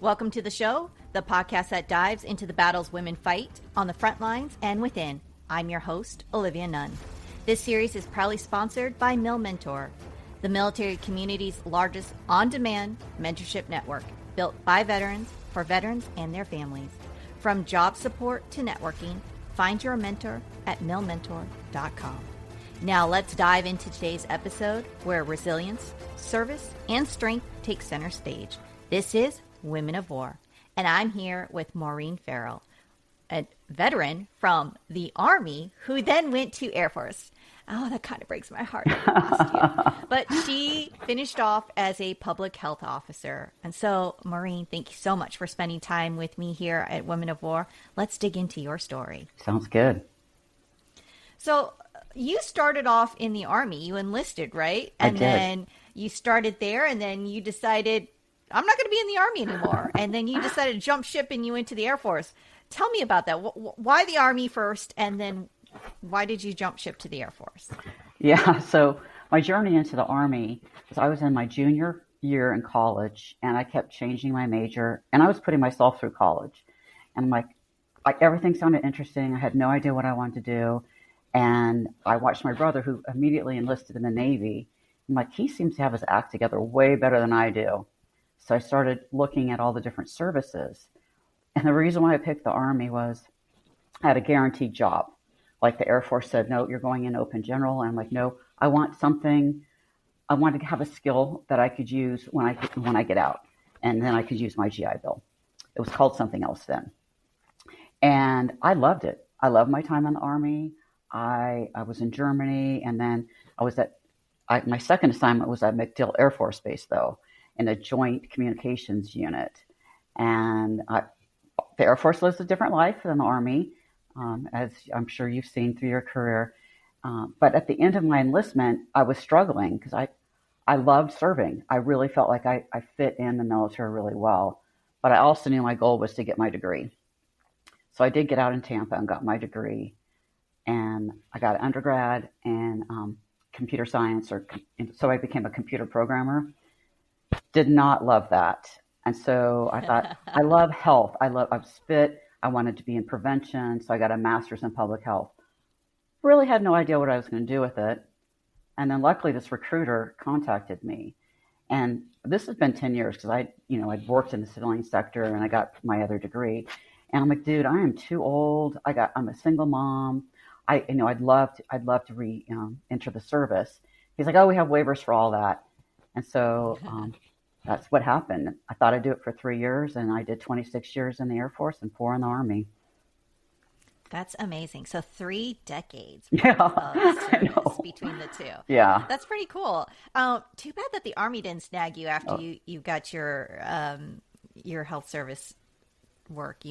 Welcome to the show, the podcast that dives into the battles women fight on the front lines and within. I'm your host, Olivia Nunn. This series is proudly sponsored by Mill Mentor, the military community's largest on-demand mentorship network, built by veterans for veterans and their families. From job support to networking, find your mentor at millmentor.com. Now let's dive into today's episode where resilience, service, and strength take center stage. This is Women of War, and I'm here with Maureen Farrell, a veteran from the Army who then went to Air Force. Oh, that kind of breaks my heart. I lost you. But she finished off as a public health officer. And so, Maureen, thank you so much for spending time with me here at Women of War. Let's dig into your story. Sounds good. So you started off in the Army. You enlisted, right? I And did. then you started there, and then you decided, I'm not going to be in the Army anymore. And then you decided to jump ship and you went to the Air Force. Tell me about that. Why the Army first, and then why did you jump ship to the Air Force? Yeah, so my journey into the Army was I was in my junior year in college, and I kept changing my major, and I was putting myself through college. And I'm like everything sounded interesting. I had no idea what I wanted to do. And I watched my brother, who immediately enlisted in the Navy. I'm like, he seems to have his act together way better than I do. So I started looking at all the different services. And the reason why I picked the Army was I had a guaranteed job. Like the Air Force said, no, you're going in open general. And I'm like, no, I want to have a skill that I could use when I get out. And then I could use my GI Bill. It was called something else then. And I loved it. I loved my time in the Army. I was in Germany, and then I was my second assignment was at MacDill Air Force Base, though, in a joint communications unit. And the Air Force lives a different life than the Army, as I'm sure you've seen through your career. But at the end of my enlistment, I was struggling because I loved serving. I really felt like I fit in the military really well. But I also knew my goal was to get my degree. So I did get out in Tampa and got my degree. And I got an undergrad in computer science, so I became a computer programmer. Did not love that. And so I thought, I love health. I've spit. I wanted to be in prevention. So I got a master's in public health. Really had no idea what I was going to do with it. And then luckily this recruiter contacted me. And this has been 10 years because I'd worked in the civilian sector and I got my other degree. And I'm like, dude, I am too old. I'm a single mom. I'd love to enter the service. He's like, oh, we have waivers for all that. And so that's what happened. I thought I'd do it for 3 years, and I did 26 years in the Air Force and 4 in the Army. That's amazing. So 3 decades of service between the two. Yeah. That's pretty cool. Too bad that the Army didn't snag you after you got your health service work,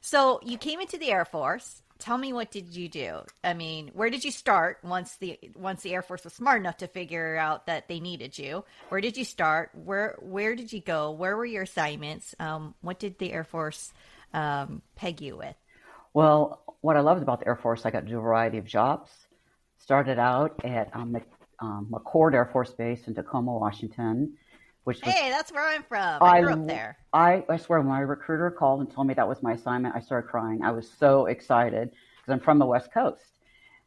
So you came into the Air Force. Tell me, what did you do? I mean, where did you start once the Air Force was smart enough to figure out that they needed you? Where did you start? Where did you go? Where were your assignments? What did the Air Force peg you with? Well, what I loved about the Air Force, I got to do a variety of jobs. Started out at McCord Air Force Base in Tacoma, Washington. Hey, that's where I'm from. I grew up there. I swear, when my recruiter called and told me that was my assignment, I started crying. I was so excited because I'm from the West Coast.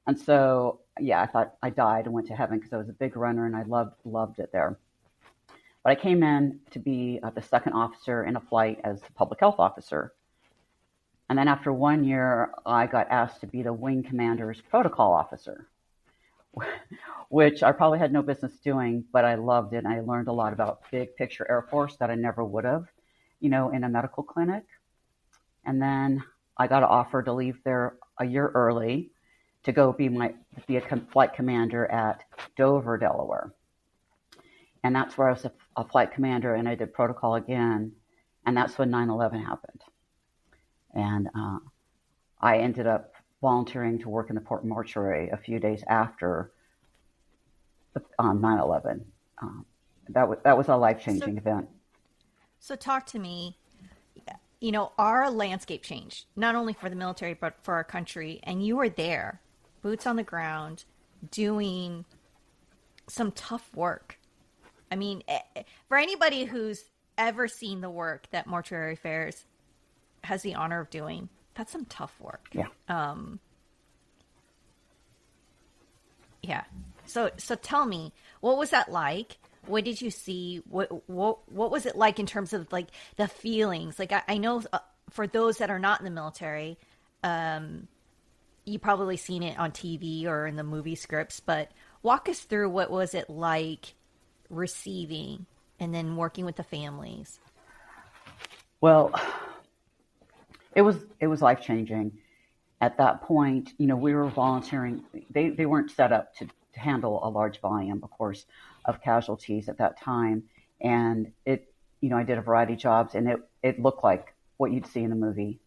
And so, yeah, I thought I died and went to heaven because I was a big runner and I loved it there. But I came in to be the second officer in a flight as a public health officer. And then after 1 year, I got asked to be the wing commander's protocol officer, which I probably had no business doing, but I loved it. And I learned a lot about big picture Air Force that I never would have, in a medical clinic. And then I got an offer to leave there a year early to go be a flight commander at Dover, Delaware. And that's where I was a flight commander, and I did protocol again. And that's when 9/11 happened. And I ended up volunteering to work in the port mortuary a few days after 9/11. That was a life-changing event. So talk to me. Our landscape changed, not only for the military, but for our country. And you were there, boots on the ground, doing some tough work. I mean, for anybody who's ever seen the work that Mortuary Affairs has the honor of doing, that's some tough work. Yeah. Yeah. So tell me, what was that like? What did you see? What was it like in terms of like the feelings? Like I know for those that are not in the military, you probably seen it on TV or in the movie scripts, but walk us through what was it like receiving and then working with the families. Well, it was life-changing. At that point, we were volunteering. They weren't set up to handle a large volume, of course, of casualties at that time. And I did a variety of jobs, and it looked like what you'd see in a movie,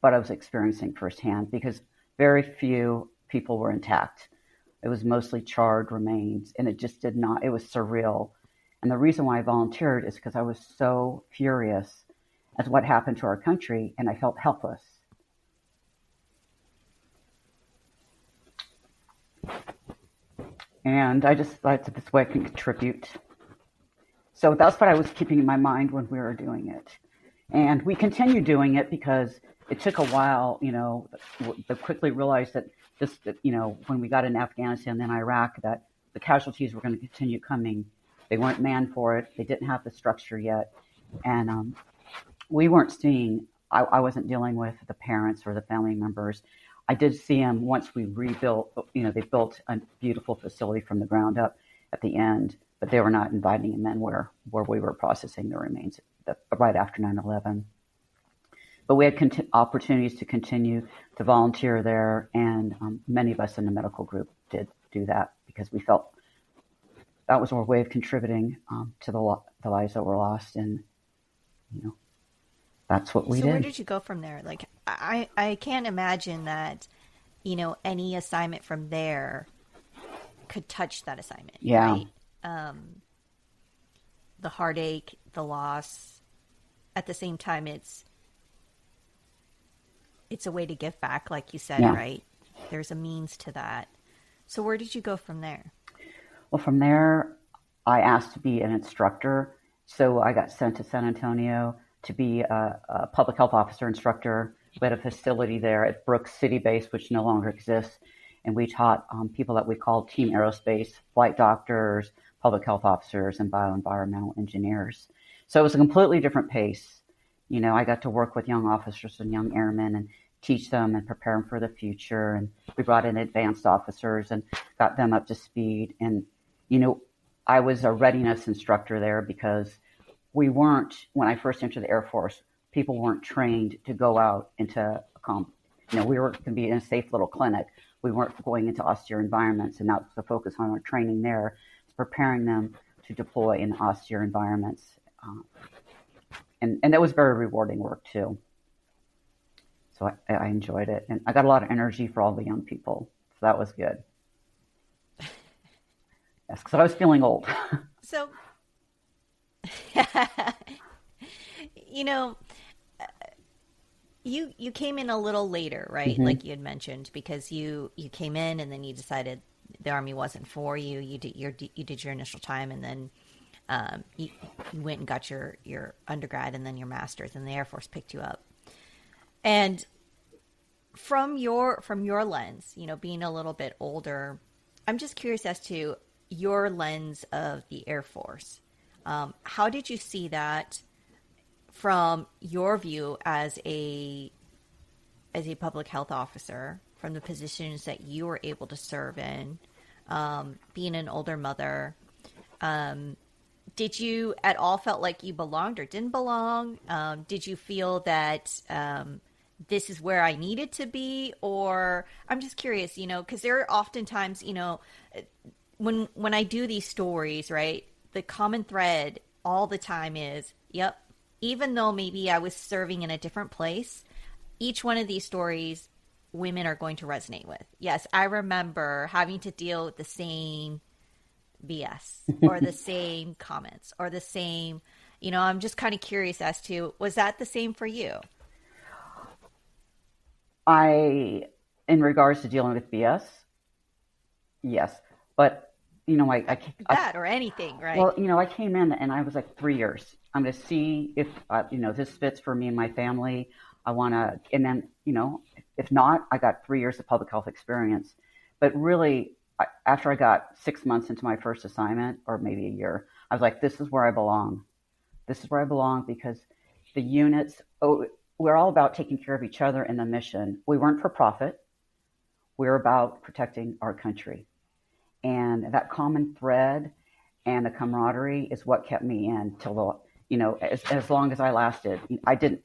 but I was experiencing firsthand because very few people were intact. It was mostly charred remains, and it just it was surreal. And the reason why I volunteered is because I was so furious at what happened to our country, and I felt helpless. And I just thought that this way I can contribute. So that's what I was keeping in my mind when we were doing it. And we continued doing it because it took a while, to quickly realize that when we got in Afghanistan and then Iraq, that the casualties were going to continue coming. They weren't manned for it. They didn't have the structure yet. And we weren't seeing, I wasn't dealing with the parents or the family members. I did see them once we rebuilt, they built a beautiful facility from the ground up at the end, but they were not inviting them in where we were processing the remains right after 9/11. But we had opportunities to continue to volunteer there, and many of us in the medical group did do that because we felt that was our way of contributing to the lives that were lost, and that's what we did. So where did you go from there? Like, I can't imagine that, any assignment from there could touch that assignment. Yeah. Right? The heartache, the loss. At the same time, it's a way to give back, like you said, yeah. Right? There's a means to that. So where did you go from there? Well, from there, I asked to be an instructor. So I got sent to San Antonio to be a public health officer instructor. We had a facility there at Brooks City Base, which no longer exists. And we taught people that we called Team Aerospace, flight doctors, public health officers, and bioenvironmental engineers. So it was a completely different pace. I got to work with young officers and young airmen and teach them and prepare them for the future. And we brought in advanced officers and got them up to speed. And, I was a readiness instructor there because we weren't, when I first entered the Air Force, people weren't trained to go out into a comp. We were going to be in a safe little clinic. We weren't going into austere environments, and that was the focus on our training there, preparing them to deploy in austere environments. And that was very rewarding work too. So I enjoyed it, and I got a lot of energy for all the young people. So that was good. Yes, because I was feeling old. So, you came in a little later, right? Mm-hmm. Like you had mentioned, because you came in and then you decided the Army wasn't for you. You did your initial time, and then you went and got your undergrad and then your master's, and the Air Force picked you up. And from your lens, being a little bit older, I'm just curious as to your lens of the Air Force. How did you see that from your view as a public health officer, from the positions that you were able to serve in, being an older mother? Did you at all felt like you belonged or didn't belong? Did you feel that this is where I needed to be? Or I'm just curious, because there are oftentimes, when I do these stories, right, the common thread all the time is, yep, even though maybe I was serving in a different place, each one of these stories women are going to resonate with. Yes, I remember having to deal with the same BS or the same comments or the same, I'm just kind of curious as to, was that the same for you? In regards to dealing with BS, yes. But, I that or anything, right? Well, I came in and I was like 3 years I'm going to see if, this fits for me and my family. I want to, and then, if not, I got 3 years of public health experience. But really, after I got 6 months into my first assignment, or maybe a year, I was like, this is where I belong. This is where I belong, because the units, we're all about taking care of each other in the mission. We weren't for profit. We're about protecting our country. And that common thread and the camaraderie is what kept me in till as long as I lasted. I didn't,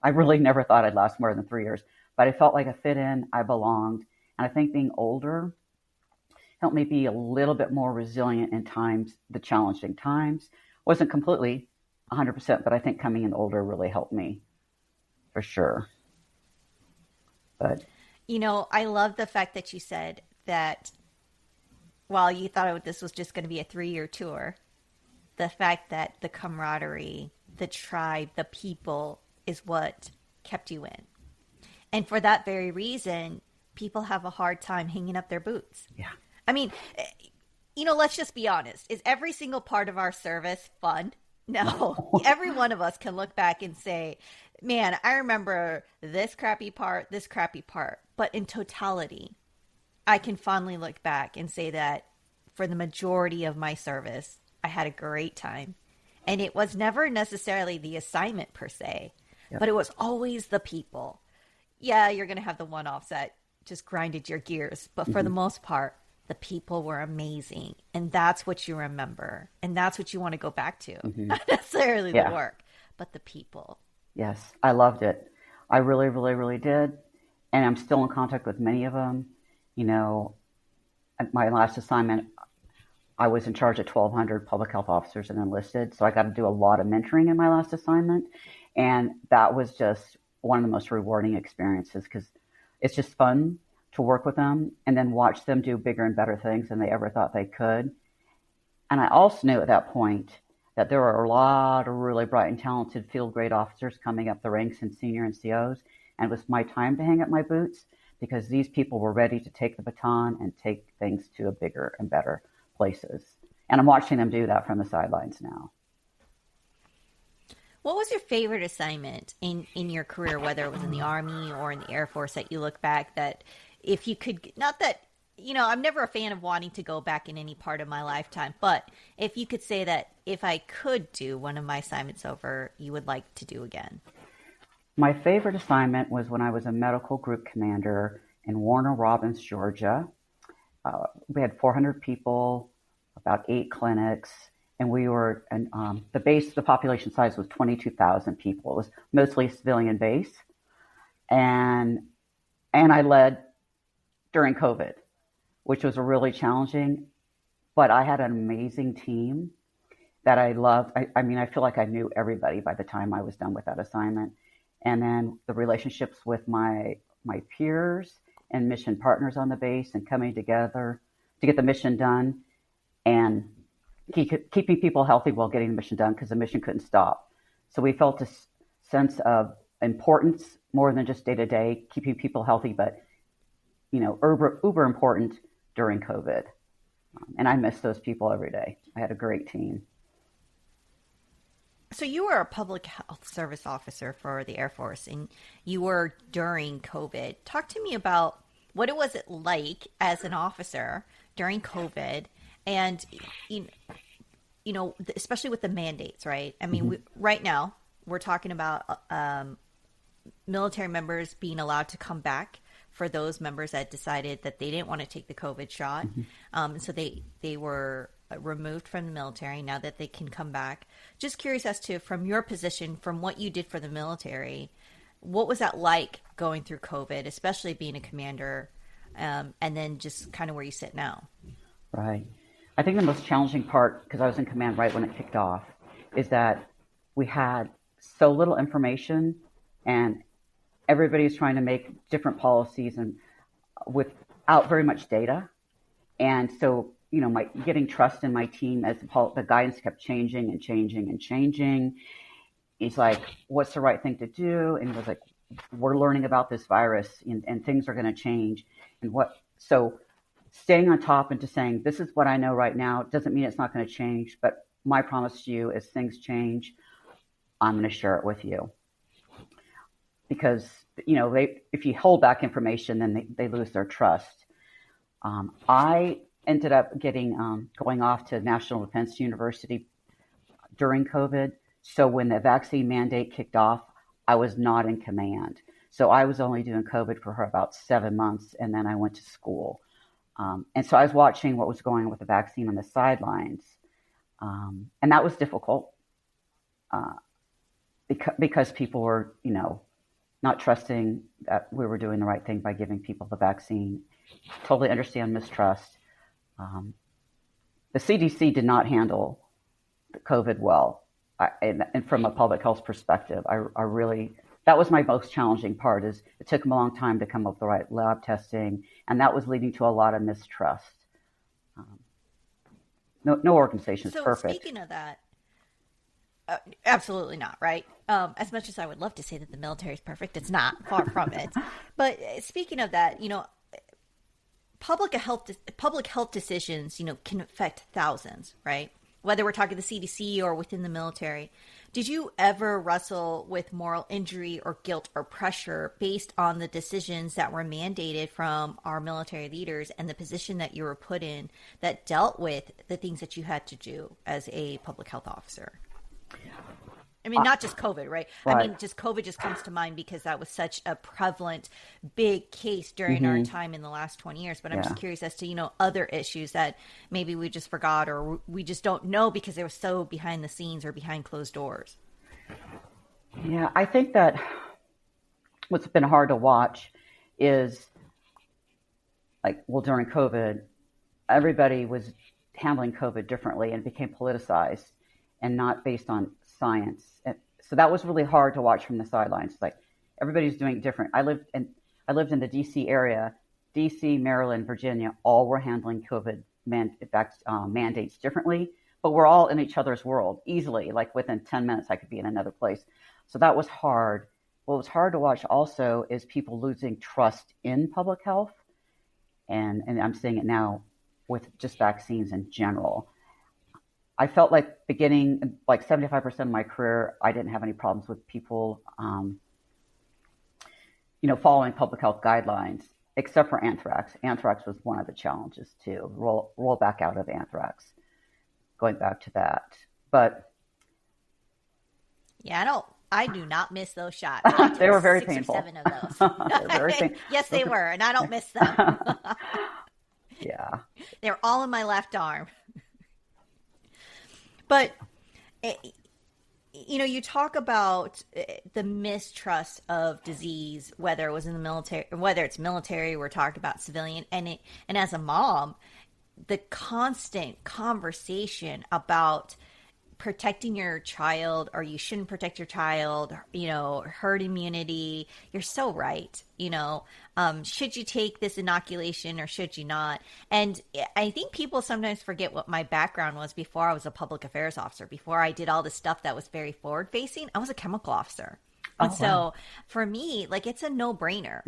I really never thought I'd last more than 3 years, but I felt like I fit in, I belonged. And I think being older helped me be a little bit more resilient in times, the challenging times. Wasn't completely 100%, but I think coming in older really helped me for sure. But I love the fact that you said that while you thought this was just going to be a 3-year tour, the fact that the camaraderie, the tribe, the people is what kept you in. And for that very reason, people have a hard time hanging up their boots. Yeah. I mean, let's just be honest. Is every single part of our service fun? No. Every one of us can look back and say, man, I remember this crappy part. But in totality, I can fondly look back and say that for the majority of my service, I had a great time. And it was never necessarily the assignment per se, but it was always the people. Yeah, you're going to have the one-offs that just grinded your gears. But for the most part, the people were amazing. And that's what you remember. And that's what you want to go back to. Not necessarily the work, but the people. Yes, I loved it. I really, really, really did. And I'm still in contact with many of them. At my last assignment, I was in charge of 1,200 public health officers and enlisted. So I got to do a lot of mentoring in my last assignment. And that was just one of the most rewarding experiences, because it's just fun to work with them and then watch them do bigger and better things than they ever thought they could. And I also knew at that point that there were a lot of really bright and talented field grade officers coming up the ranks in senior NCOs. And it was my time to hang up my boots, because these people were ready to take the baton and take things to a bigger and better places. And I'm watching them do that from the sidelines now. What was your favorite assignment in your career, whether it was in the Army or in the Air Force, that you look back that if you could, not that, I'm never a fan of wanting to go back in any part of my lifetime, but if you could say that if I could do one of my assignments over, you would like to do again? My favorite assignment was when I was a medical group commander in Warner Robins, Georgia. We had 400 people, about 8 clinics, and we were, the population size was 22,000 people. It was mostly a civilian base. And I led during COVID, which was really challenging, but I had an amazing team that I loved. I feel like I knew everybody by the time I was done with that assignment. And then the relationships with my peers and mission partners on the base, and coming together to get the mission done, and keeping people healthy while getting the mission done, because the mission couldn't stop. So we felt a sense of importance more than just day to day, keeping people healthy, but uber important during COVID. And I miss those people every day. I had a great team. So you were a public health service officer for the Air Force, and you were during COVID. Talk to me about what it was like as an officer during COVID, and especially with the mandates, right? I mean, right now we're talking about military members being allowed to come back for those members that decided that they didn't want to take the COVID shot. So they were removed from the military. Now that they can come back, just curious as to, from your position, from what you did for the military, what was that like going through COVID, especially being a commander, and then just kind of where you sit now? Right. I think the most challenging part, because I was in command right when it kicked off, is that we had so little information, and everybody's trying to make different policies and without very much data. And so, getting trust in my team as the guidance kept changing and changing and changing. It's like, what's the right thing to do? And it was like, we're learning about this virus, and things are going to change. So staying on top and just saying, this is what I know right now, doesn't mean it's not going to change. But my promise to you is, things change. I'm going to share it with you. Because, if you hold back information, then they lose their trust. I ended up going off to National Defense University during COVID. So when the vaccine mandate kicked off, I was not in command. So I was only doing COVID for about 7 months, and then I went to school. And so I was watching what was going on with the vaccine on the sidelines. And that was difficult because people were, not trusting that we were doing the right thing by giving people the vaccine. Totally understand mistrust. The CDC did not handle the COVID well. And from a public health perspective, that was my most challenging part. Is it took them a long time to come up with the right lab testing, and that was leading to a lot of mistrust. No organization is perfect. So speaking of that, absolutely not, right? As much as I would love to say that the military is perfect, it's not, far from it. But speaking of that, public health decisions, can affect thousands, right? Whether we're talking the CDC or within the military. Did you ever wrestle with moral injury or guilt or pressure based on the decisions that were mandated from our military leaders and the position that you were put in that dealt with the things that you had to do as a public health officer? I mean, not just COVID, right? I mean, just COVID just comes to mind because that was such a prevalent, big case during our time in the last 20 years. But I'm just curious as to, other issues that maybe we just forgot or we just don't know because they were so behind the scenes or behind closed doors. Yeah, I think that what's been hard to watch is during COVID, everybody was handling COVID differently and it became politicized and not based on science. And so that was really hard to watch from the sidelines. Everybody's doing it different. I lived in the DC area. DC, Maryland, Virginia, all were handling COVID mandates differently, but we're all in each other's world easily. Within 10 minutes, I could be in another place. So that was hard. What was hard to watch also is people losing trust in public health. And I'm seeing it now with just vaccines in general. I felt like beginning, 75% of my career, I didn't have any problems with people, following public health guidelines, except for anthrax. Anthrax was one of the challenges too. Roll back out of anthrax, going back to that. But yeah, I do not miss those shots. They were very painful. 6 or 7 of those. Yes, they were, and I don't miss them. Yeah, they're all in my left arm. But, you talk about the mistrust of disease, whether it was in the military, whether it's military, we're talking about civilian, and as a mom, the constant conversation about protecting your child or you shouldn't protect your child, herd immunity. You're so right. Should you take this inoculation or should you not? And I think people sometimes forget what my background was before I was a public affairs officer. Before I did all the stuff that was very forward facing, I was a chemical officer. And so for me, it's a no brainer,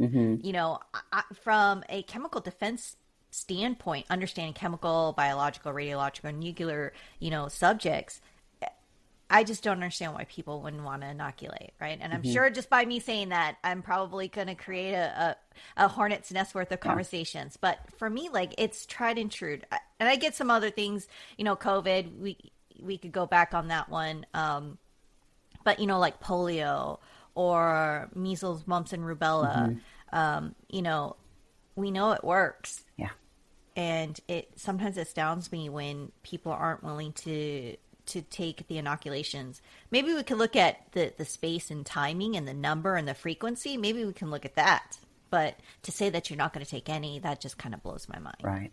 from a chemical defense standpoint, understanding chemical, biological, radiological, nuclear, subjects, I just don't understand why people wouldn't want to inoculate, right? And I'm sure just by me saying that, I'm probably going to create a hornet's nest worth of conversations. But for me, it's tried and true. And I get some other things, COVID, we could go back on that one. But, polio or measles, mumps, and rubella, we know it works. Yeah. And it sometimes astounds me when people aren't willing to take the inoculations. Maybe we could look at the space and timing and the number and the frequency. Maybe we can look at that. But to say that you're not going to take any, that just kind of blows my mind. Right.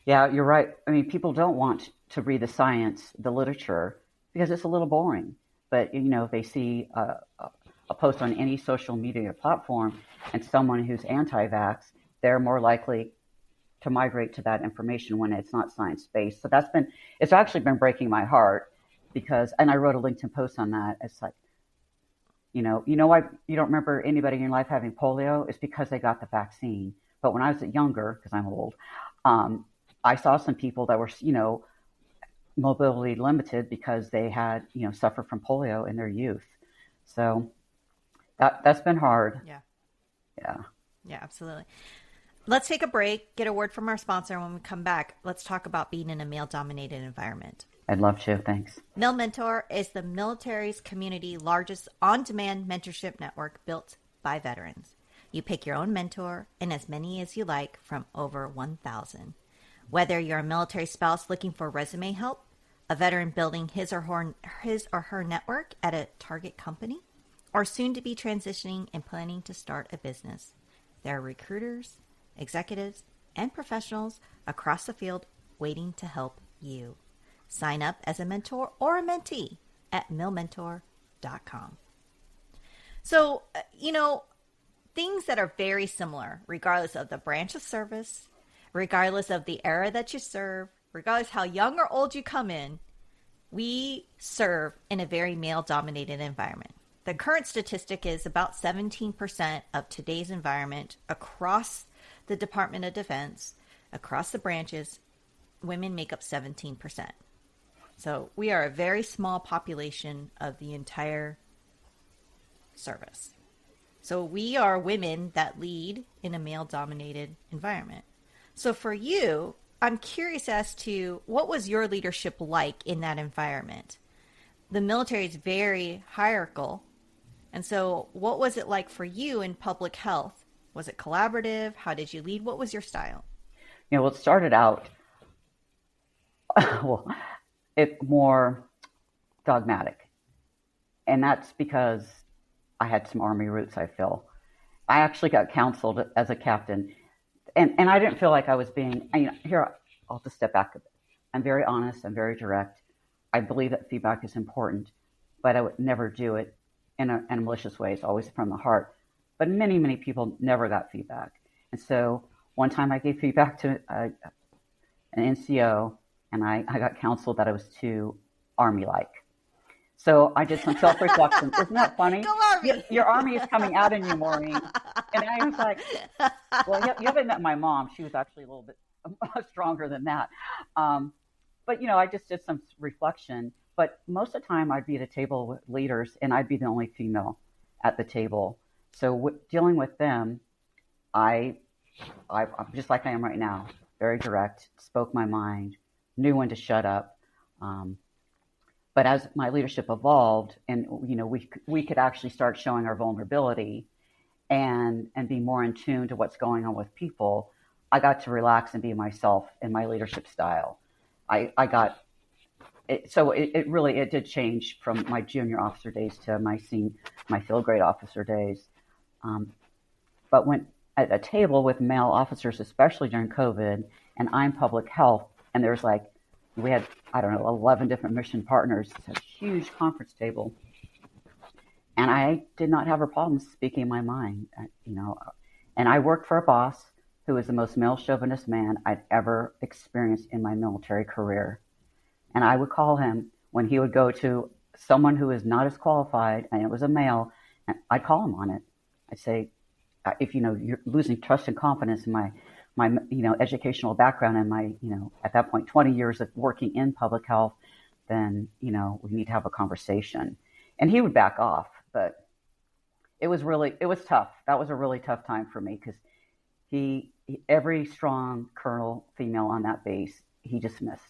Yeah, you're right. I mean, people don't want to read the science, the literature, because it's a little boring. But, if they see a post on any social media platform and someone who's anti-vax, they're more likely to migrate to that information when it's not science-based. So it's actually been breaking my heart and I wrote a LinkedIn post on that. It's why you don't remember anybody in your life having polio? It's because they got the vaccine. But when I was younger, because I'm old, I saw some people that were, mobility limited because they had, suffered from polio in their youth. So that's been hard. Yeah. Yeah. Yeah, absolutely. Let's take a break, get a word from our sponsor. When we come back, let's talk about being in a male-dominated environment. I'd love to. Thanks. Mil Mentor is the military's community largest on-demand mentorship network built by veterans. You pick your own mentor and as many as you like from over 1,000. Whether you're a military spouse looking for resume help, a veteran building his or her network at a target company, or soon to be transitioning and planning to start a business, there are recruiters, executives, and professionals across the field waiting to help you. Sign up as a mentor or a mentee at milmentor.com. So, things that are very similar, regardless of the branch of service, regardless of the era that you serve, regardless how young or old you come in, we serve in a very male-dominated environment. The current statistic is about 17% of today's environment across the Department of Defense, across the branches, women make up 17%. So we are a very small population of the entire service. So we are women that lead in a male-dominated environment. So for you, I'm curious as to what was your leadership like in that environment? The military is very hierarchical. And so what was it like for you in public health? Was it collaborative? How did you lead? What was your style? It started out, it more dogmatic. And that's because I had some Army roots, I feel. I actually got counseled as a captain. And I didn't feel like I was being, here, I'll just step back a bit. I'm very honest. I'm very direct. I believe that feedback is important, but I would never do it in a malicious way. It's always from the heart. But many, many people never got feedback. And so one time I gave feedback to an NCO, and I got counseled that I was too Army-like. So I did some self-reflection. Isn't that funny? Go Army! Your Army is coming out in you, Maureen. And I was like, well, you haven't met my mom. She was actually a little bit stronger than that. But, I just did some reflection. But most of the time I'd be at a table with leaders, and I'd be the only female at the table. So dealing with them, I'm just like I am right now, very direct, spoke my mind, knew when to shut up. But as my leadership evolved, and we could actually start showing our vulnerability and be more in tune to what's going on with people, I got to relax and be myself in my leadership style. I got it, so it really did change from my junior officer days to my field grade officer days. But when at a table with male officers, especially during COVID, and I'm public health, and there's we had, 11 different mission partners. It's a huge conference table. And I did not have a problem speaking my mind, And I worked for a boss who was the most male chauvinist man I'd ever experienced in my military career. And I would call him when he would go to someone who is not as qualified, and it was a male, and I'd call him on it. I'd say, if you're losing trust and confidence in my educational background and my, at that point, 20 years of working in public health, then, we need to have a conversation. And he would back off, but it was tough. That was a really tough time for me because every strong colonel female on that base, he dismissed.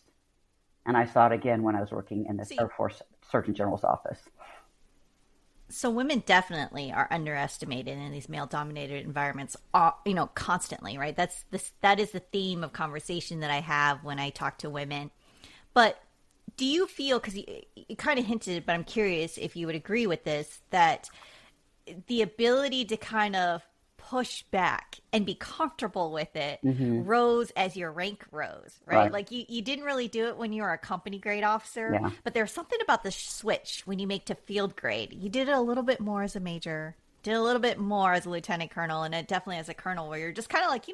And I saw it again when I was working in the Air Force Surgeon General's office. So women definitely are underestimated in these male-dominated environments, constantly, right? That is the theme of conversation that I have when I talk to women. But do you feel, because you kind of hinted, but I'm curious if you would agree with this, that the ability to kind of push back and be comfortable with it rose as your rank rose, right? Like you didn't really do it when you were a company grade officer, but there's something about the switch when you make to field grade. You did it a little bit more as a major, did a little bit more as a lieutenant colonel, and definitely as a colonel, where you're just kind of like,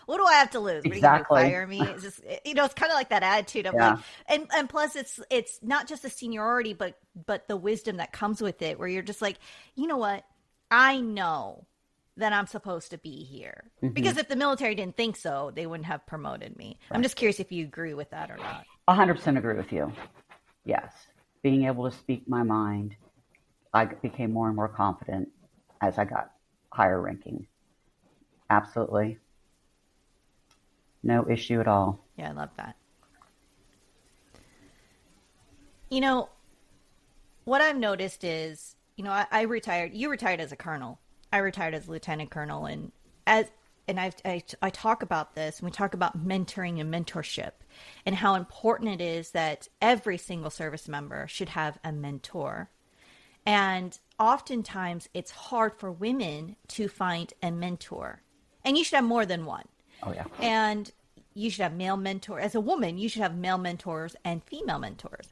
what do I have to lose? What Exactly. are you going to fire me? It's just, it's kind of like that attitude of like, and plus it's not just the seniority, but the wisdom that comes with it, where you're just like, you know what? I know that I'm supposed to be here. Because if the military didn't think so, they wouldn't have promoted me. Right. I'm just curious if you agree with that or not. 100% agree with you. Yes. Being able to speak my mind, I became more and more confident as I got higher ranking. Absolutely. No issue at all. Yeah, I love that. You know, what I've noticed is, I retired. You retired as a colonel. I retired as a lieutenant colonel, and I talk about this. And we talk about mentoring and mentorship, and how important it is that every single service member should have a mentor. And oftentimes, it's hard for women to find a mentor, and you should have more than one. Oh yeah. And you should have male mentors. As a woman, you should have male mentors and female mentors.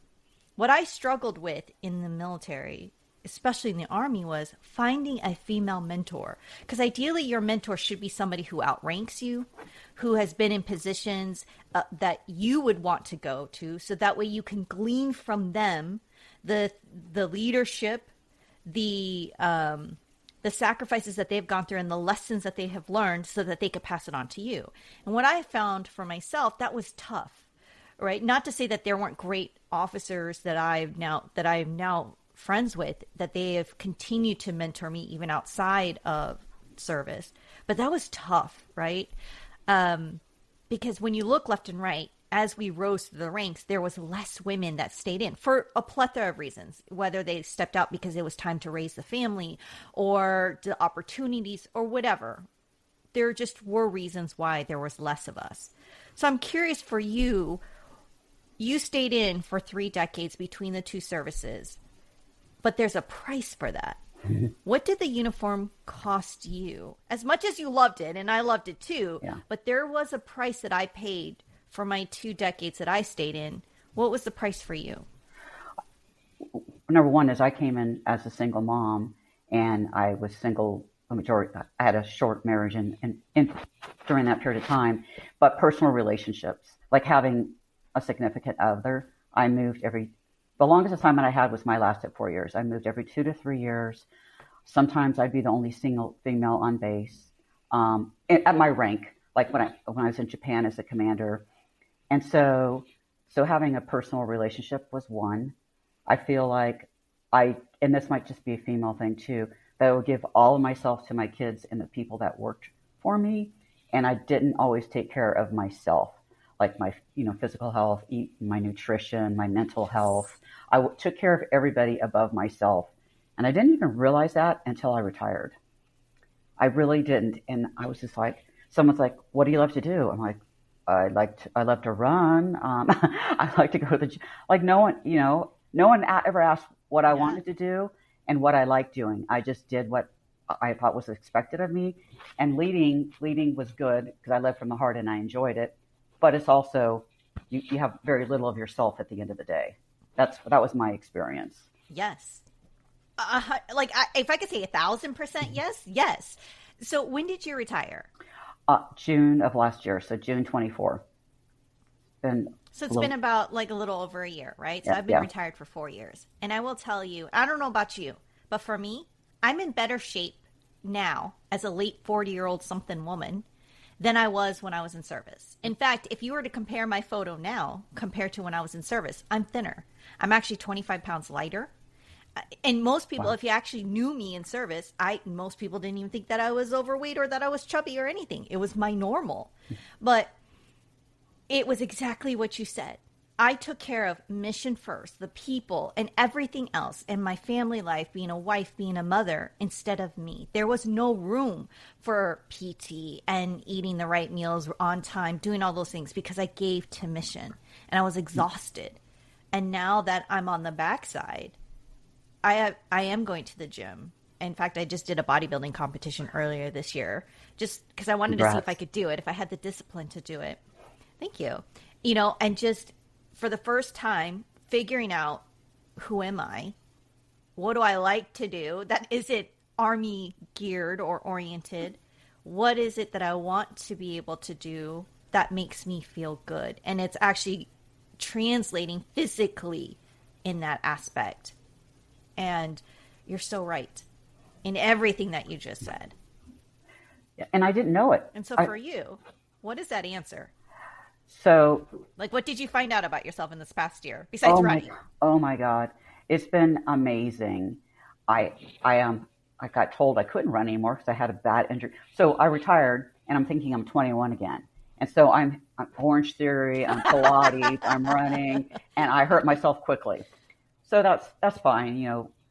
What I struggled with in the military, especially in the Army, was finding a female mentor. Because ideally, your mentor should be somebody who outranks you, who has been in positions that you would want to go to, so that way you can glean from them the leadership, the sacrifices that they've gone through, and the lessons that they have learned, so that they could pass it on to you. And what I found for myself, that was tough. Right? Not to say that there weren't great officers that I'm now friends with, that they have continued to mentor me even outside of service. But that was tough, right? Because when you look left and right, as we rose through the ranks, there was less women that stayed in for a plethora of reasons, whether they stepped out because it was time to raise the family, or the opportunities, or whatever. There just were reasons why there was less of us. So I'm curious for you. You stayed in for 3 decades between the two services, but there's a price for that. What did the uniform cost you? As much as you loved it, and I loved it too, Yeah. but there was a price that I paid for my 2 decades that I stayed in. What was the price for you? Number one is I came in as a single mom, and I was single the majority. I had a short marriage and during that period of time, but personal relationships, like having a significant other. I moved the longest assignment I had was my last at 4 years. I moved every 2 to 3 years. Sometimes I'd be the only single female on base, at my rank, like when I was in Japan as a commander. And so having a personal relationship was one. I feel like and this might just be a female thing too, that I would give all of myself to my kids and the people that worked for me. And I didn't always take care of myself, like my, physical health, my nutrition, my mental health. I took care of everybody above myself. And I didn't even realize that until I retired. I really didn't. And I was just like, someone's like, what do you love to do? I'm like, I love to run. I like to go to the gym. Like no one ever asked what I wanted to do and what I liked doing. I just did what I thought was expected of me. And leading was good because I led from the heart and I enjoyed it. But it's also, you have very little of yourself at the end of the day. That was my experience. Yes. If I could say 1,000% yes. So when did you retire? June of last year, so June 24. So it's been about a little over a year, right? So I've been retired for 4 years. And I will tell you, I don't know about you, but for me, I'm in better shape now as a late 40-year-old something woman than I was when I was in service. In fact, if you were to compare my photo now compared to when I was in service, I'm thinner. I'm actually 25 pounds lighter. And most people, if you actually knew me in service, most people didn't even think that I was overweight or that I was chubby or anything. It was my normal. But it was exactly what you said. I took care of mission first, the people and everything else, and my family life, being a wife, being a mother, instead of me. There was no room for PT and eating the right meals on time, doing all those things, because I gave to mission and I was exhausted. And now that I'm on the backside, I am going to the gym. In fact, I just did a bodybuilding competition earlier this year, just because I wanted to see if I could do it, if I had the discipline to do it. Thank you. And just for the first time, figuring out, who am I? What do I like to do that isn't Army geared or oriented? What is it that I want to be able to do that makes me feel good? And it's actually translating physically in that aspect. And you're so right in everything that you just said. And I didn't know it. And so for you, what is that answer? So, Like, what did you find out about yourself in this past year besides oh my, running? oh my God, it's been amazing. I, I got told I couldn't run anymore because I had a bad injury. So I retired, and I'm thinking I'm 21 again. And so I'm Orange Theory, I'm Pilates, I'm running, and I hurt myself quickly. So that's fine.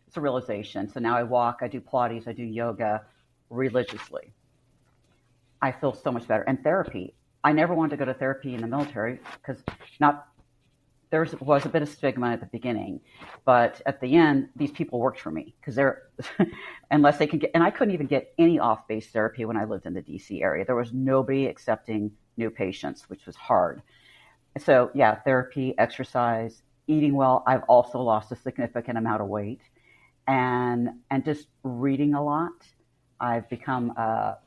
It's a realization. So now I walk, I do Pilates, I do yoga religiously. I feel so much better. And therapy. I never wanted to go to therapy in the military because not there was a bit of stigma at the beginning, but at the end, these people worked for me because they're unless they can get, and I couldn't even get any off-base therapy when I lived in the DC area. There was nobody accepting new patients, which was hard. So yeah, therapy, exercise, eating well. I've also lost a significant amount of weight, and just reading a lot. I've become a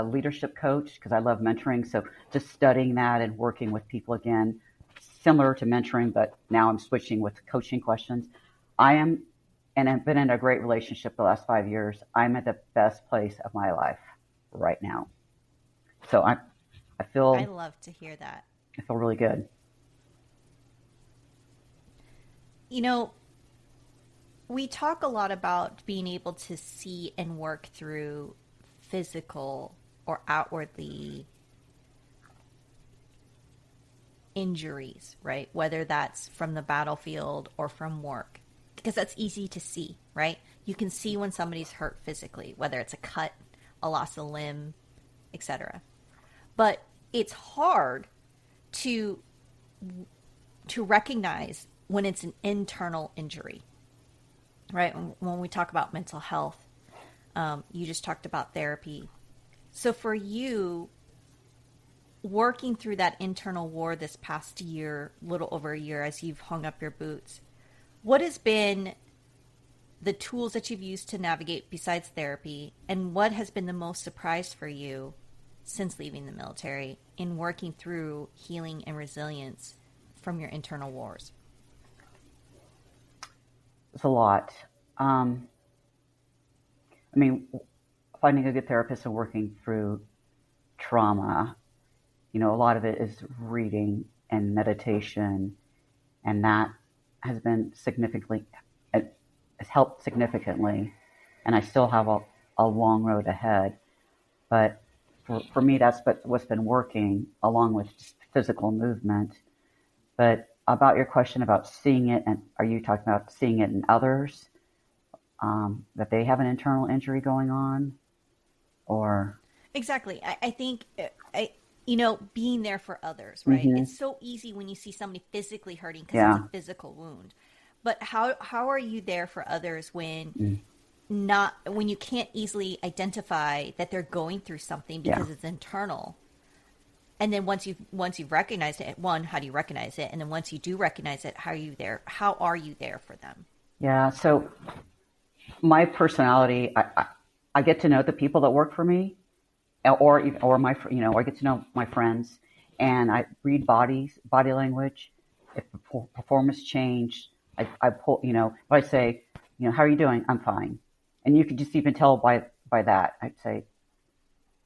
leadership coach because I love mentoring. So just studying that and working with people again, similar to mentoring, but now I'm switching with coaching questions. I am, and I've been in a great relationship the last 5 years. I'm at the best place of my life right now. So I I feel, love to hear that. I feel really good. You know, we talk a lot about being able to see and work through physical or outwardly injuries, right? Whether that's from the battlefield or from work, because that's easy to see, right? You can see when somebody's hurt physically, whether it's a cut, a loss of limb, etc. But it's hard to recognize when it's an internal injury, right? When we talk about mental health, you just talked about therapy. So for you, working through that internal war this past year, little over a year, as you've hung up your boots, what has been the tools that you've used to navigate besides therapy, and what has been the most surprise for you since leaving the military in working through healing and resilience from your internal wars? It's a lot. Um, I mean, finding a good therapist and working through trauma, a lot of it is reading and meditation, and that has been significantly, it has helped significantly, and I still have a long road ahead. But for me, that's what's been working along with just physical movement. But about your question about seeing it, and are you talking about seeing it in others, that they have an internal injury going on, or? Exactly. I think, being there for others, right? Mm-hmm. It's so easy when you see somebody physically hurting because it's Yeah. a physical wound. But how are you there for others when Mm. not when you can't easily identify that they're going through something Yeah. because it's internal? And then once you've recognized it, one, how do you recognize it? And then once you do recognize it, how are you there? How are you there for them? Yeah. So my personality, I get to know the people that work for me, or my, I get to know my friends, and I read body language. If performance change, I pull, if I say, how are you doing? I'm fine. And you could just even tell by that. I'd say,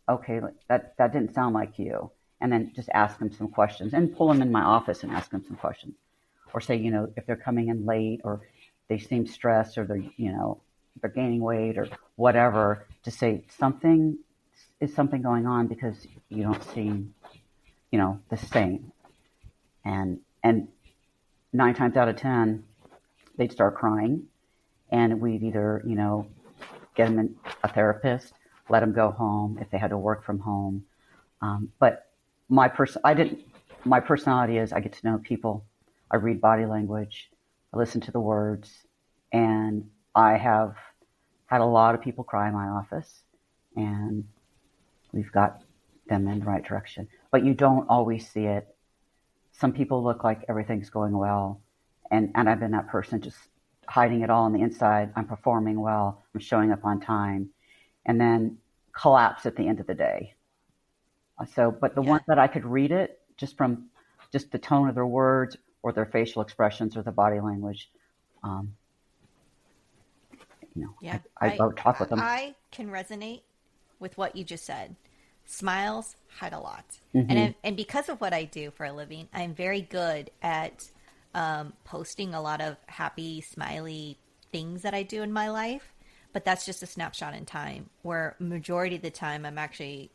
okay, that didn't sound like you. And then just ask them some questions and pull them in my office and ask them some questions. Or say, if they're coming in late or they seem stressed or they're gaining weight or whatever, to say something going on because you don't seem, the same. And 9 times out of 10, they'd start crying, and we'd either, get them a therapist, let them go home if they had to work from home. But my personality is I get to know people, I read body language, I listen to the words, and I have had a lot of people cry in my office, and we've got them in the right direction. But you don't always see it. Some people look like everything's going well, and I've been that person just hiding it all on the inside. I'm performing well, I'm showing up on time, and then collapse at the end of the day. So, but the Yeah. ones that I could read it just from just the tone of their words or their facial expressions or the body language, um, Yeah. I would talk with them. I can resonate with what you just said. Smiles hide a lot. Mm-hmm. And because of what I do for a living, I'm very good at posting a lot of happy, smiley things that I do in my life. But that's just a snapshot in time, where majority of the time I'm actually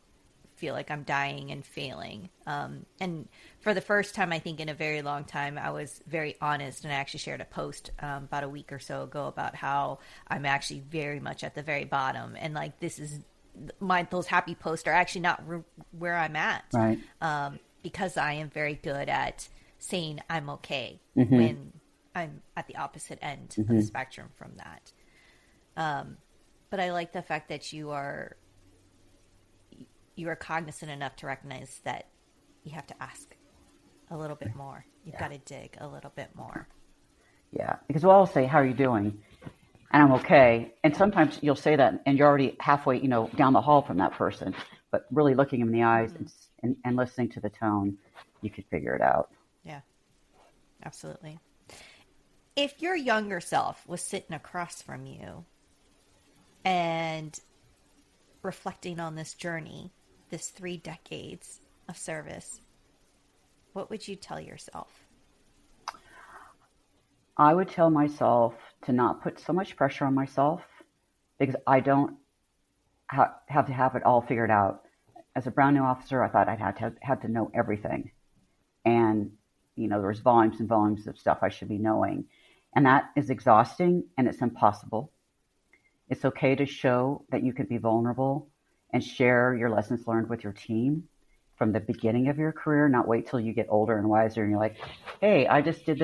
feel like I'm dying and failing. And for the first time, I think in a very long time, I was very honest, and I actually shared a post about a week or so ago about how I'm actually very much at the very bottom, and like this is those happy posts are actually not where I'm at, Right. because I am very good at saying I'm okay Mm-hmm. when I'm at the opposite end Mm-hmm. of the spectrum from that. But I like the fact that you are cognizant enough to recognize that you have to ask a little bit more. You've got to dig a little bit more. Yeah, because we'll all say, "How are you doing?" And I'm okay. And sometimes you'll say that, and you're already halfway, down the hall from that person. But really looking them in the eyes and listening to the tone, you could figure it out. Yeah, absolutely. If your younger self was sitting across from you and reflecting on this journey, this 3 decades of service, what would you tell yourself? I would tell myself to not put so much pressure on myself, because I don't have to have it all figured out. As a brand new officer, I thought I'd had to know everything. And, there was volumes and volumes of stuff I should be knowing. And that is exhausting, and it's impossible. It's okay to show that you can be vulnerable and share your lessons learned with your team from the beginning of your career, not wait till you get older and wiser and you're like, hey, I just said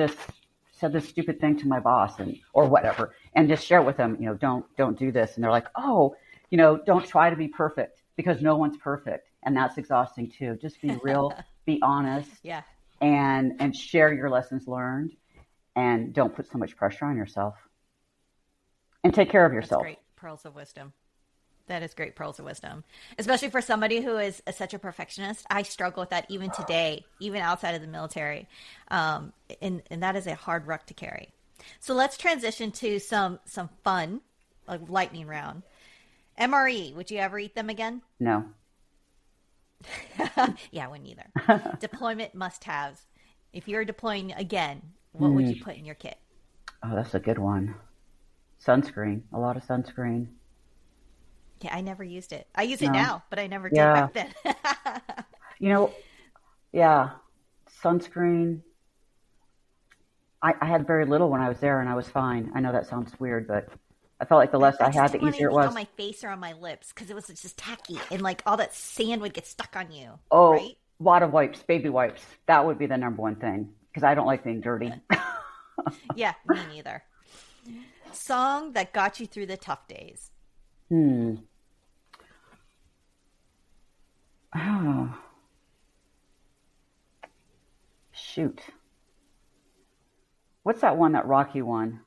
this stupid thing to my boss or whatever, and just share it with them, don't do this. And they're like, oh, don't try to be perfect, because no one's perfect. And that's exhausting too. Just be real, be honest, Yeah, and share your lessons learned, and don't put so much pressure on yourself, and take care of yourself. that's great pearls of wisdom. That is great pearls of wisdom, especially for somebody who is such a perfectionist. I struggle with that even today, even outside of the military. And that is a hard ruck to carry. So let's transition to some fun, like lightning round. MRE, would you ever eat them again? No. Yeah, I wouldn't either. Deployment must-haves. If you're deploying again, what would you put in your kit? Oh, that's a good one. Sunscreen. A lot of sunscreen. Yeah, I never used it. I use it No. now, but I never did back then. Yeah, sunscreen. I had very little when I was there, and I was fine. I know that sounds weird, but I felt like the less I had, the easier it was. On my face or on my lips, because it was just tacky, and like all that sand would get stuck on you. Oh, right? water wipes, baby wipes. That would be the number one thing, because I don't like being dirty. Yeah, me neither. Song that got you through the tough days. Oh. Shoot. What's that one, that Rocky one?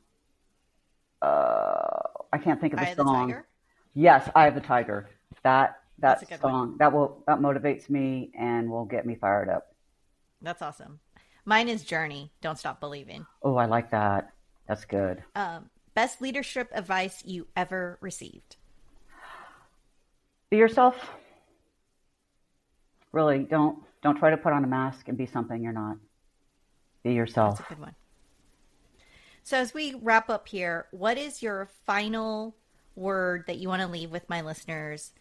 I can't think of the Eye of the song. Tiger? Yes, Eye of the Tiger. That That's a good song that motivates me and will get me fired up. That's awesome. Mine is Journey, Don't Stop Believing. Oh, I like that. That's good. Best leadership advice you ever received? Be yourself. Really, don't try to put on a mask and be something you're not. Be yourself. That's a good one. So as we wrap up here, what is your final word that you want to leave with my listeners,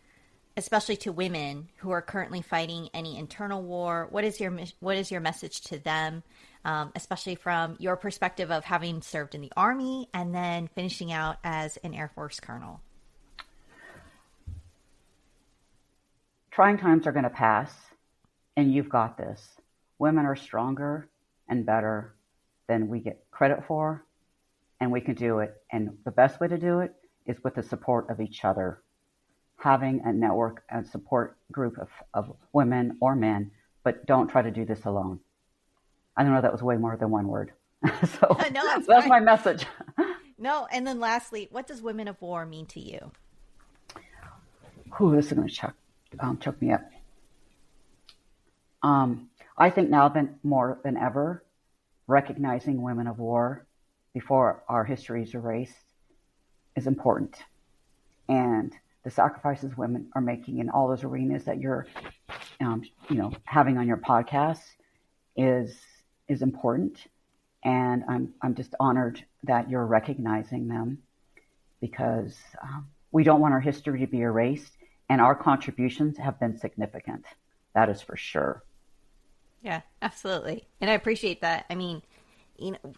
especially to women who are currently fighting any internal war? What is your message to them, especially from your perspective of having served in the Army and then finishing out as an Air Force colonel? Trying times are going to pass, and you've got this. Women are stronger and better than we get credit for, and we can do it. And the best way to do it is with the support of each other. Having a network and support group of women or men, but don't try to do this alone. I know that was way more than one word. So No, that's my message. No, and then lastly, what does Women of War mean to you? Ooh, this is going to choke me up. I think now more than ever, recognizing women of war before our history is erased is important. And the sacrifices women are making in all those arenas that you're, having on your podcast is important. And I'm just honored that you're recognizing them, because we don't want our history to be erased, and our contributions have been significant. That is for sure. Yeah, absolutely. And I appreciate that. I mean,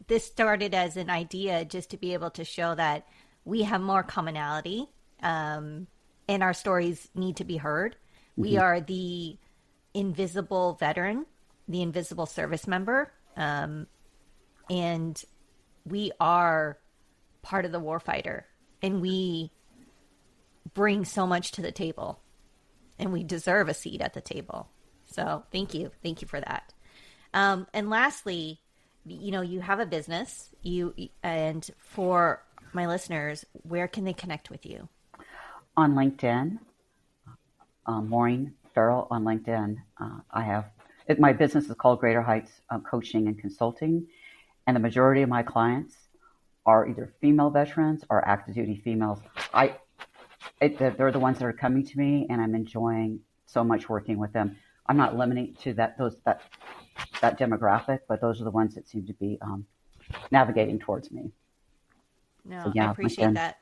this started as an idea just to be able to show that we have more commonality, and our stories need to be heard. Mm-hmm. We are the invisible veteran, the invisible service member, and we are part of the warfighter, and we bring so much to the table, and we deserve a seat at the table. So thank you for that. And lastly, you have a business. And for my listeners, where can they connect with you? On LinkedIn, Maureen Farrell on LinkedIn. My business is called Greater Heights Coaching and Consulting, and the majority of my clients are either female veterans or active duty females. They're the ones that are coming to me, and I'm enjoying so much working with them. I'm not limiting to that demographic, but those are the ones that seem to be navigating towards me. No, so, yeah, I appreciate that.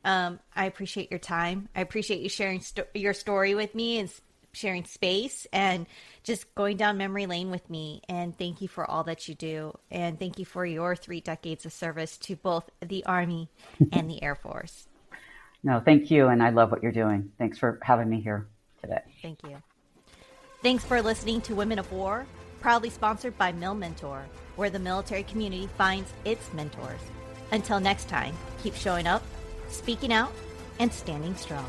I appreciate your time. I appreciate you sharing your story with me and sharing space and just going down memory lane with me. And thank you for all that you do. And thank you for your 3 decades of service to both the Army and the Air Force. No, thank you. And I love what you're doing. Thanks for having me here today. Thank you. Thanks for listening to Women of War, proudly sponsored by Mill Mentor, where the military community finds its mentors. Until next time, keep showing up, speaking out, and standing strong.